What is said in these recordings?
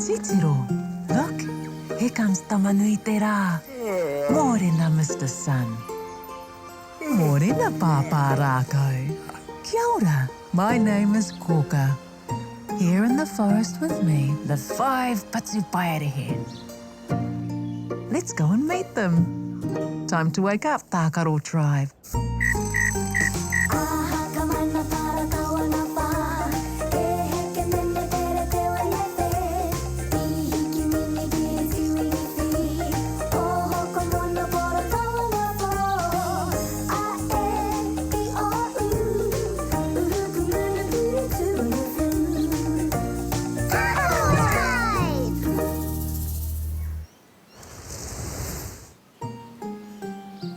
Titiro, look, here comes Tamanui te rā. Mōrena, Mr. Sun. Mōrena, Pāpā Rākau. Kia ora, my name is Kōkā. Here in the forest with me, the 5 Patupaiarehe. Let's go and meet them. Time to wake up, Tākaro Tribe.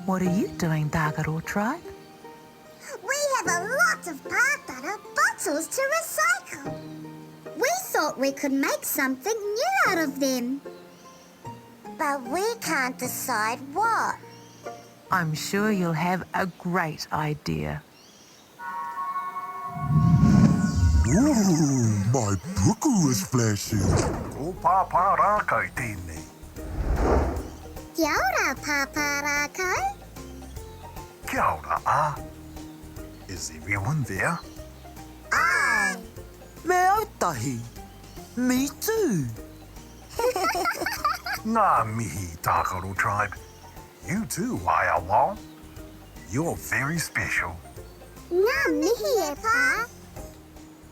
What are you doing, Tākaro Tribe? We have a lot of Tātara bottles to recycle. We thought we could make something new out of them. But we can't decide what. I'm sure you'll have a great idea. Ooh, my puku is flashing. Ko Pāpā Rākau tēnei. Kia ora, Pāpā Rākau. Kia ora, Is everyone there? Aye. Me ētahi. Me too. Ngā mihi, Tākaro Tribe. You too, Wao. You're very special. Ngā mihi e pā.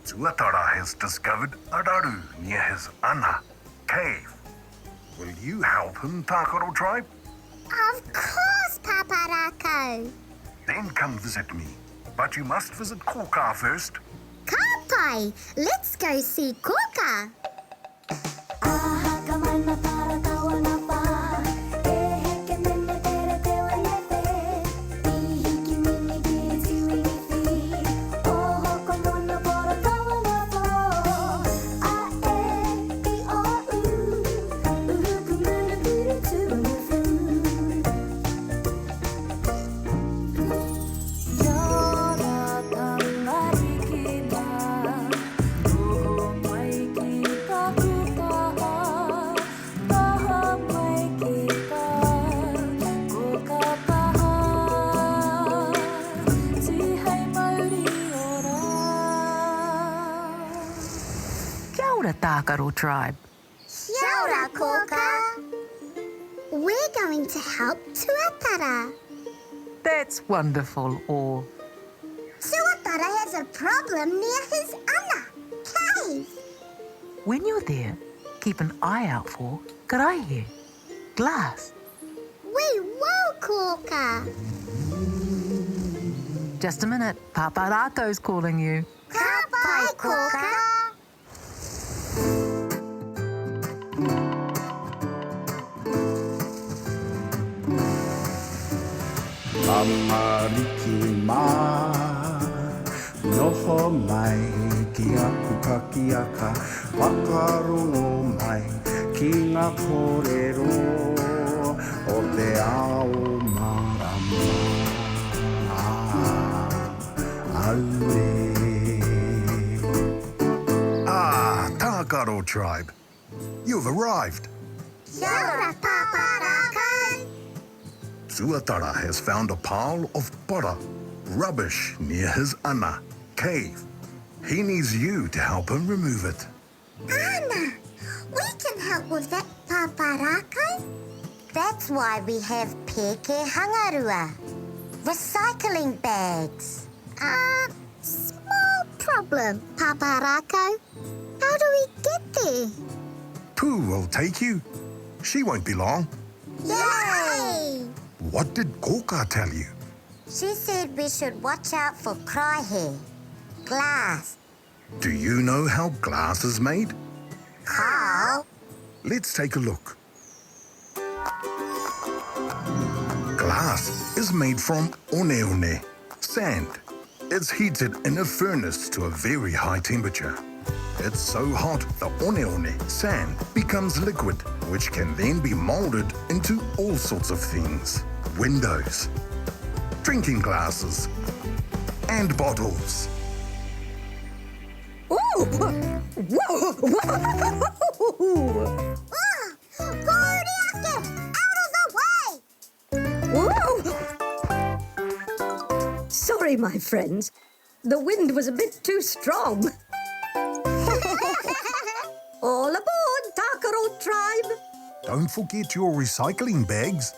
Tuatara has discovered a raru near his ana cave. Will you help him, Tākaro Tribe? Of course, Pāpā Rākau. Then come visit me. But you must visit Kōkā first. Ka pai, let's go see Kōkā. Tākaro Tribe. Kia ora, Kōkā. We're going to help Tuatara. That's wonderful, all. Tuatara has a problem near his ana cave. When you're there, keep an eye out for Karaehe, glass. We will, Kōkā. Just a minute, Pāpā Rākau's calling you. Ka pai, Kōkā. Amariki mā, noho mai ki aku kakiaka, whakarongo mai ki ngā kōrero o te ao marama. Aue. Tākaro Tribe. You've arrived. Kia ora, Pāpā Rākau. Tuatara has found a pile of para, rubbish near his ana cave. He needs you to help him remove it. Ana, we can help with that, Pāpā Rākau. That's why we have pēke hangarua, recycling bags. Small problem, Pāpā Rākau. How do we get there? Pooh will take you. She won't be long. Yay! What did Kōkā tell you? She said we should watch out for Karaehe, glass. Do you know how glass is made? How? Let's take a look. Glass is made from one, sand. It's heated in a furnace to a very high temperature. It's so hot, the one, sand, becomes liquid, which can then be molded into all sorts of things. Windows, drinking glasses, and bottles. Ooh! Whoa! my friends. The wind was a bit too strong. All aboard, Tākaro Tribe. Don't forget your recycling bags.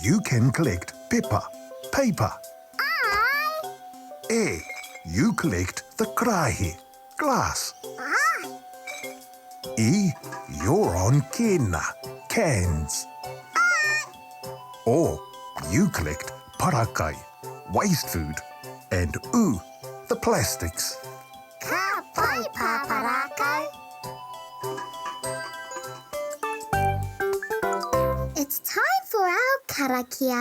You can collect pepper, paper. You collect the karaehe, glass. You're on kena, cans. Or you collect parakai, waste food. And the plastics. Ka pai, Pāpā Rākau. It's time for our karakia.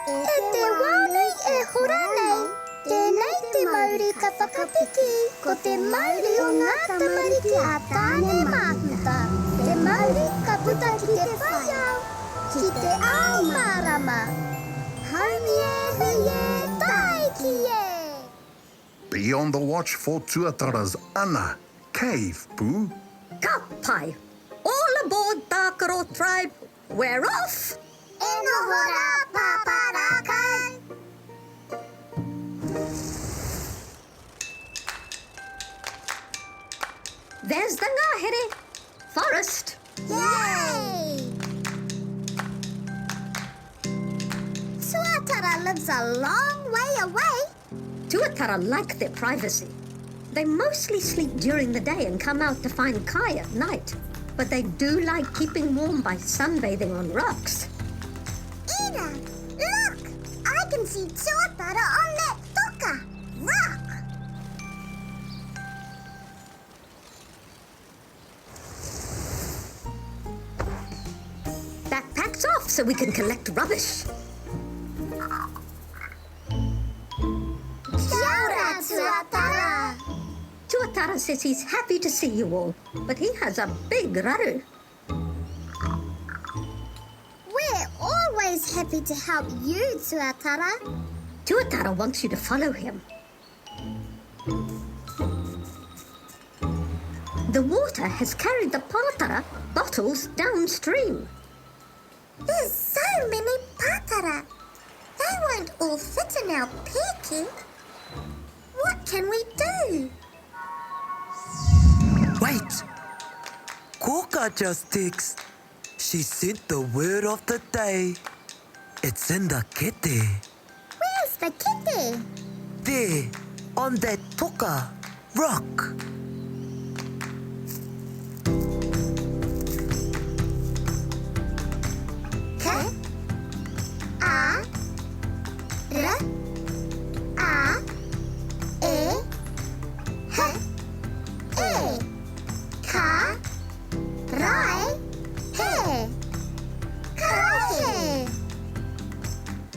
E te wānei e hora nei, tēnei te Māori ka whakapiki, ko te Māori o ngā tamariki a tāne māhuta. Te Māori ka puta ki te whaiau, ki te ao mārama. Haumie huie taiki e. Be on the watch for Tuatara's ana, cave, Pooh. Ka pai. All aboard, Tākaro Tribe. We're off. E noho rā, Pāpā Rākau. There's the ngahere. Forest. Yay! Tuatara lives a long way away. Tuatara like their privacy. They mostly sleep during the day and come out to find kai at night. But they do like keeping warm by sunbathing on rocks. Ina, look! I can see Tuatara on that toka rock. Backpacks off so we can collect rubbish. Kia ora, Tuatara. Tuatara says he's happy to see you all, but he has a big raru. We're always happy to help you, Tuatara. Tuatara wants you to follow him. The water has carried the pātara bottles downstream. There's so many pātara. They won't all fit in our piki. What can we do? Wait! Kōkā just texted. She sent the word of the day. It's in the kete. Where's the kete? There, on that toka rock. Ka, a, ra, a, e, h, e. Ka, rai, he. Karaehe.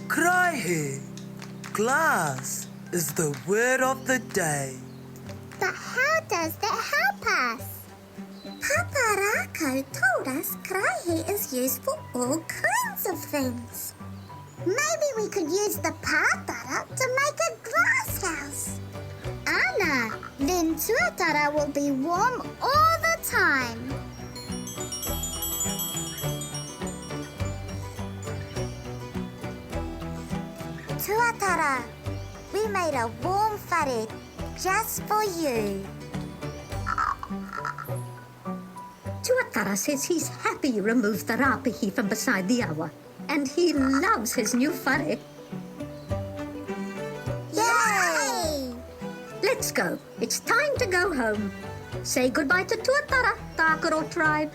Karaehe. Glass is the word of the day. But how does that help us? Pāpā Rākau told us karaehe is used for all kinds of things. Maybe we could use the pātara to make a glass house. Ana, then Tuatara will be warm all the time. Tuatara, we made a warm whare just for you. Tuatara says he's happy you removed the rāpihi from beside the awa, and he loves his new whare. Yay! Let's go. It's time to go home. Say goodbye to Tuatara, Tākaro Tribe.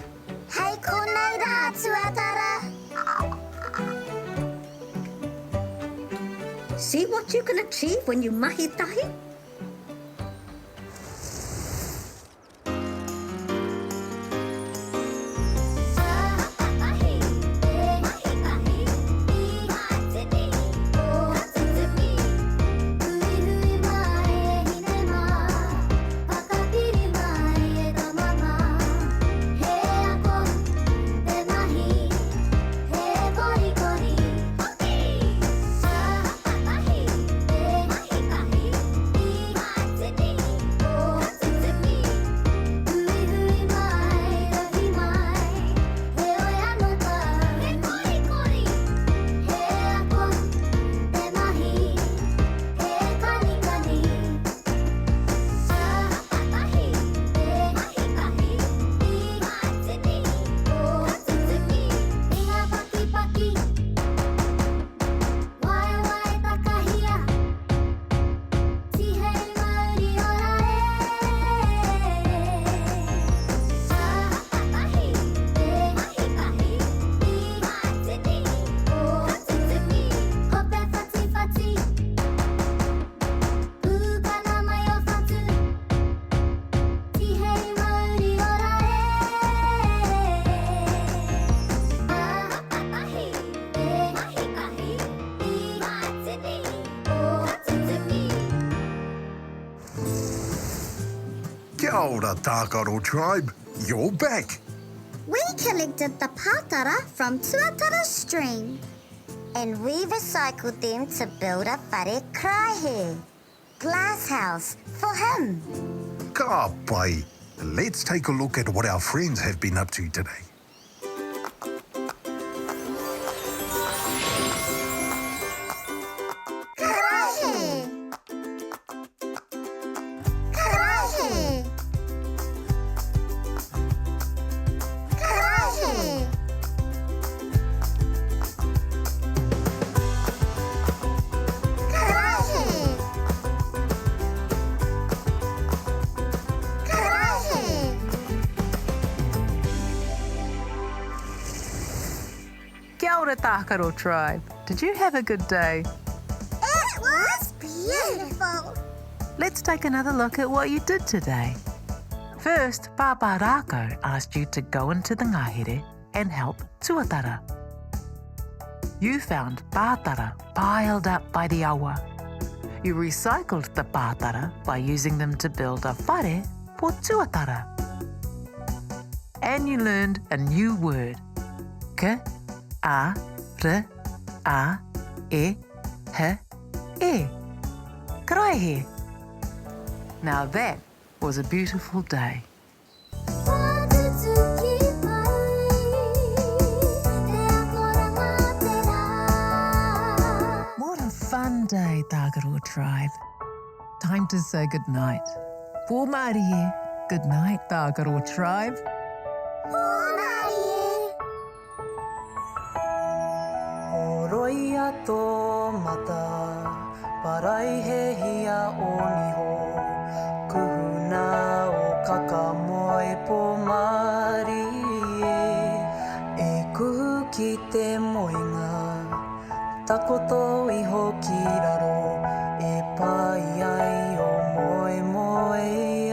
Hei konei rā, Tuatara. See what you can achieve when you mahi tahi. Kia ora, Tākaro Tribe. You're back. We collected the pātara from Tuatara stream. And we recycled them to build a whare Karaehe, glass house for him. Ka pai. Let's take a look at what our friends have been up to today. Karaehe! Karaehe! Karaehe! Kia ora, Tākaro Tribe. Did you have a good day? It was beautiful. Let's take another look at what you did today. First, Pāpā Rākau asked you to go into the ngahere and help Tuatara. You found pātara piled up by the awa. You recycled the pātara by using them to build a whare for Tuatara. And you learned a new word. Ka, a, re, a, e, he, e. Karaehe. Now that was a beautiful day. What a fun day, Tākaro Tribe. Time to say goodnight. Pōmārie. Good night, Tākaro Tribe. Oroia tō mata, parai he hia o niho. Kuhuna o kakamoe pōmārie. E kuhu ki te moinga, takoto iho ki raro. E pai ai o moe moe